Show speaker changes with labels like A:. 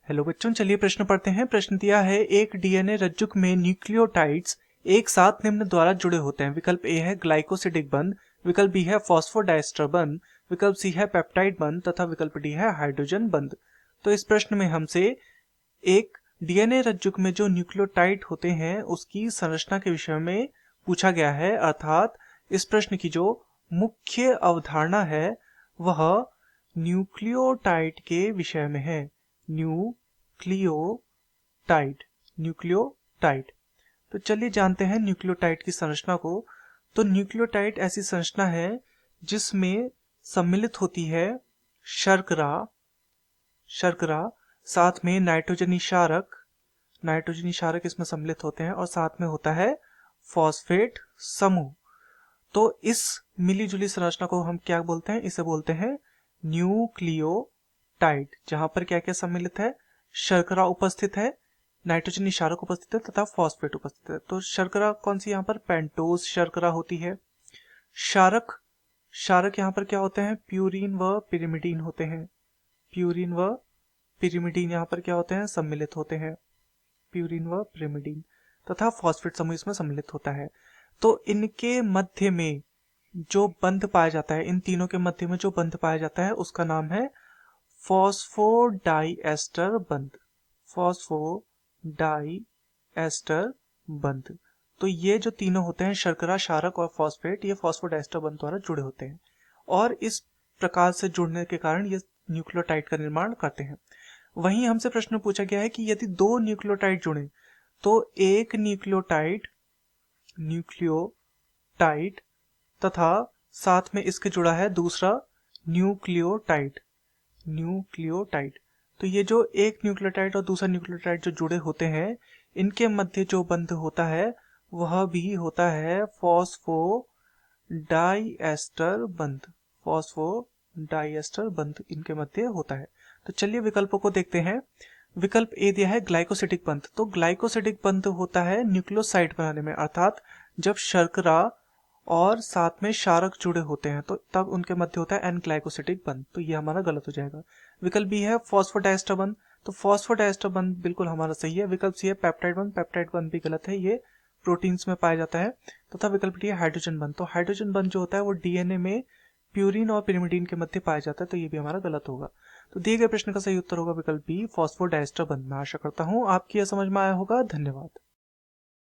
A: Hello बच्चों, चलिए प्रश्न पढ़ते हैं। प्रश्न दिया है, एक डीएनए रज्जुक में न्यूक्लियोटाइड्स एक साथ निम्न द्वारा जुड़े होते हैं। विकल्प ए है ग्लाइकोसिडिक बंध, विकल्प बी है फॉस्फोडाइस्टर बंध, विकल्प सी है पेप्टाइड बंध तथा विकल्प डी है हाइड्रोजन बंध। तो इस प्रश्न में हमसे एक डीएनए रज्जुक में जो न्यूक्लियोटाइड होते हैं उसकी संरचना के विषय में पूछा गया है। अर्थात इस प्रश्न की जो मुख्य अवधारणा है वह न्यूक्लियोटाइड के विषय में है। न्यूक्लियोटाइड। तो चलिए जानते हैं न्यूक्लियोटाइड की संरचना को। तो न्यूक्लियोटाइड ऐसी संरचना है जिसमें सम्मिलित होती है शर्करा, साथ में नाइट्रोजनी क्षारक इसमें सम्मिलित होते हैं और साथ में होता है फॉस्फेट समूह। तो इस मिलीजुली संरचना को हम क्या बोलते हैं? इसे बोलते हैं न्यूक्लियोटाइड, जहां पर क्या क्या सम्मिलित है? शर्करा उपस्थित है, नाइट्रोजनी क्षारक उपस्थित है तथा फॉस्फेट उपस्थित है। तो शर्करा कौन सी? यहाँ पर पेंटोज शर्करा होती है। क्षारक यहाँ पर क्या होते हैं? प्यूरिन व पिरिमिडीन होते हैं। प्यूरिन व पिरिमिडीन यहाँ पर क्या होते हैं? सम्मिलित होते हैं। प्यूरिन व पिरिमिडीन तथा फॉस्फेट समूह इसमें सम्मिलित होता है। तो इनके मध्य में जो बंध पाया जाता है, इन तीनों के मध्य में जो बंध पाया जाता है उसका नाम है फॉस्फोडाइएस्टर बंध। फॉस्फोडाइएस्टर बंध। तो ये जो तीनों होते हैं, शर्करा, क्षारक और फॉस्फेट, ये फॉस्फोडाइएस्टर बंध द्वारा जुड़े होते हैं और इस प्रकार से जुड़ने के कारण ये न्यूक्लियोटाइड का निर्माण करते हैं। वहीं हमसे प्रश्न पूछा गया है कि यदि दो न्यूक्लियोटाइड जुड़े तो एक न्यूक्लियोटाइड तथा साथ में इसके जुड़ा है दूसरा न्यूक्लियोटाइड। तो ये जो एक न्यूक्लियोटाइड और दूसरा न्यूक्लियोटाइड जो जुड़े होते हैं, इनके मध्य जो बंध होता है वह भी होता है फॉस्फोडाइएस्टर बंध इनके मध्य होता है। तो चलिए विकल्पों को देखते हैं। विकल्प ए दिया है ग्लाइकोसिडिक बंध। तो ग्लाइकोसिडिक बंध होता है न्यूक्लियोसाइड बनाने में, अर्थात जब शर्करा और साथ में क्षारक जुड़े होते हैं तो तब उनके मध्य होता है एन ग्लाइकोसिडिक बंध। तो ये हमारा गलत हो जाएगा। विकल्प बी है फॉस्फोडाइएस्टर बंध। तो फॉस्फोडाइएस्टर बंध बिल्कुल हमारा सही है। विकल्प सी है पेप्टाइड बंध भी गलत है, ये प्रोटीन्स में पाया जाता है। तथा विकल्प डी है हाइड्रोजन बंध। तो हाइड्रोजन बंध जो होता है वो डीएनए में प्यूरिन और पिरिमिडीन के मध्य पाया जाता है, तो ये भी हमारा गलत होगा। तो दिए गए प्रश्न का सही उत्तर होगा विकल्प बी फॉस्फोडाइएस्टर बंध। मैं आशा करता हूँ आपकी यह समझ में आया होगा। धन्यवाद।